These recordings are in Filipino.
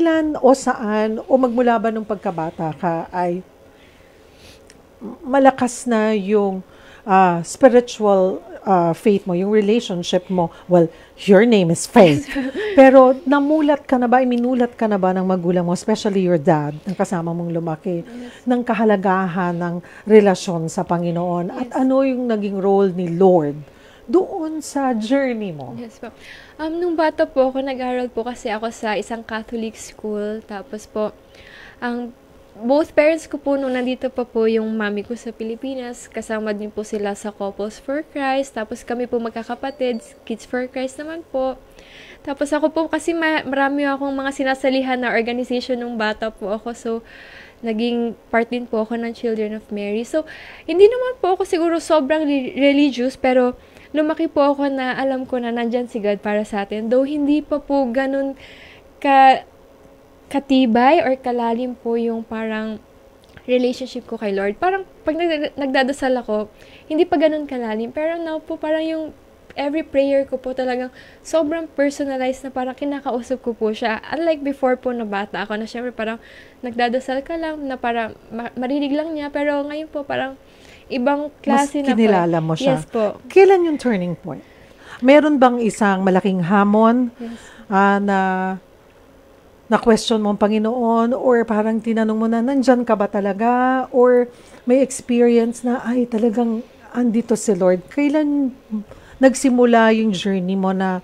kailan o saan o magmula ba nung pagkabata ka ay malakas na yung spiritual faith mo, yung relationship mo? Well, your name is Faith. Pero minulat ka na ba ng magulang mo, especially your dad, ng kasama mong lumaki, ng kahalagahan ng relasyon sa Panginoon? At ano yung naging role ni Lord doon sa journey mo? Yes po. Nung bata po ako, nag-aral po kasi ako sa isang Catholic school. Tapos po, both parents ko po nung nandito pa po yung mami ko sa Pilipinas, kasama din po sila sa Couples for Christ. Tapos kami po magkakapatid, Kids for Christ naman po. Tapos ako po kasi marami akong mga sinasalihan na organization nung bata po ako. So, naging part din po ako ng Children of Mary. So, hindi naman po ako siguro sobrang religious, pero lumaki po ako na alam ko na nandyan si God para sa atin. Though hindi pa po ganun katibay or kalalim po yung parang relationship ko kay Lord. Parang pag nagdadasal ako, hindi pa ganun kalalim. Pero now po parang yung every prayer ko po talagang sobrang personalized na parang kinakausap ko po siya. Unlike before po na bata ako na syempre parang nagdadasal ka lang na parang marinig lang niya. Pero ngayon po parang ibang klase na po. Mas kinilala mo siya. Yes po. Kailan yung turning point? Meron bang isang malaking hamon na question mo ang Panginoon, or parang tinanong mo na, nandyan ka ba talaga? Or may experience na, ay talagang andito si Lord. Kailan nagsimula yung journey mo na,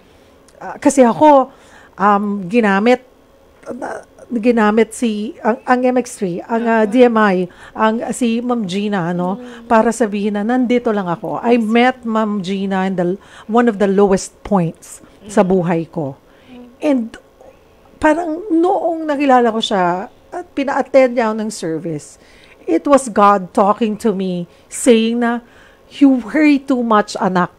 kasi ako, ginamit ang MX3, ang DMI, si Ma'am Gina, para sabihin na nandito lang ako. I met Ma'am Gina in one of the lowest points sa buhay ko. And parang noong nakilala ko siya at pina-attend niya ako ng service, it was God talking to me, saying na, you worry too much, anak.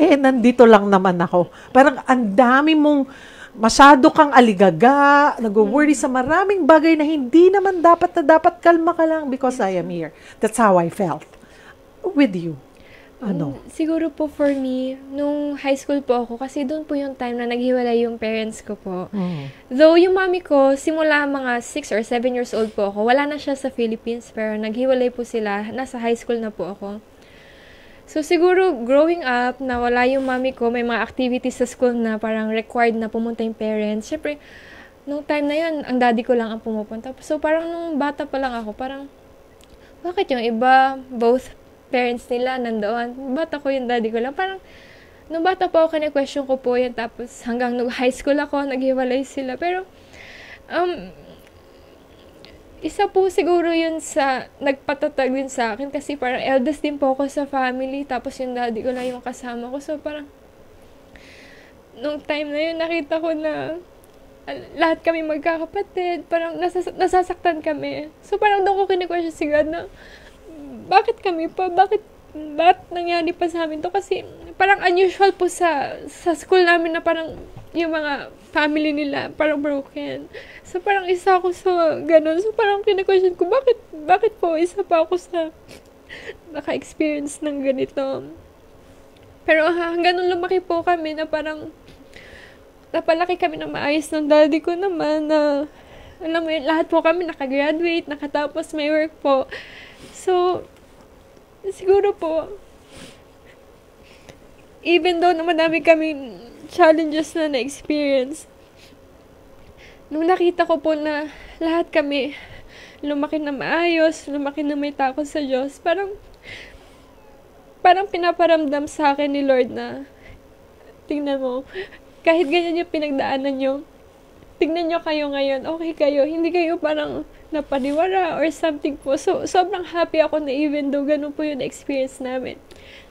Nandito lang naman ako. Parang ang dami mong, masyado kang aligaga, nag-worry sa maraming bagay na hindi naman dapat kalma ka lang because I am here. That's how I felt. With you. Siguro po for me, nung high school po ako, kasi doon po yung time na naghiwalay yung parents ko po. Though yung mami ko, simula mga 6 or 7 years old po ako, wala na siya sa Philippines, pero naghiwalay po sila, nasa high school na po ako. So siguro, growing up, na wala yung mami ko, may mga activities sa school na parang required na pumunta yung parents. Siyempre, nung time na yun, ang daddy ko lang ang pumupunta. So parang nung bata pa lang ako, parang, bakit yung iba, both parents nila nandoon. Bata ko yung daddy ko lang. Parang, nung bata pa ako, kine-question ko po yan. Tapos, hanggang nung high school ako, naghiwalay sila. Pero, isa po siguro yun sa, nagpatatag din sa akin. Kasi parang eldest din po ako sa family. Tapos, yung daddy ko lang yung kasama ko. So, parang, nung time na yun, nakita ko na, lahat kami magkakapatid. Parang, nasasaktan kami. So, parang doon ko kine-question si God na, bakit kami pa? Bakit nangyari pa sa amin to? Kasi parang unusual po sa school namin na parang yung mga family nila parang broken. So parang isa ako sa ganun. So parang kina-question ko, bakit po isa pa ako sa naka-experience ng ganito? Pero hanggang nung lumaki po kami na parang napalaki kami na maayos ng daddy ko naman na alam mo yun, lahat po kami nakagraduate, nakatapos may work po. So, siguro po, even though na madami kaming challenges na na-experience, nung nakita ko po na lahat kami lumaki na maayos, lumaki na may takot sa Diyos, parang pinaparamdam sa akin ni Lord na, tingnan mo, kahit ganyan yung pinagdaanan nyo, tignan nyo kayo ngayon, okay kayo, hindi kayo parang napaniwara or something po. So, sobrang happy ako na even though ganun po yung experience namin.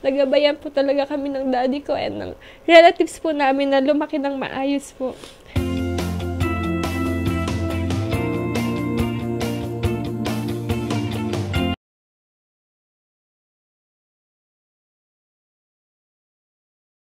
Nagabayan po talaga kami ng daddy ko and ng relatives po namin na lumaki ng maayos po.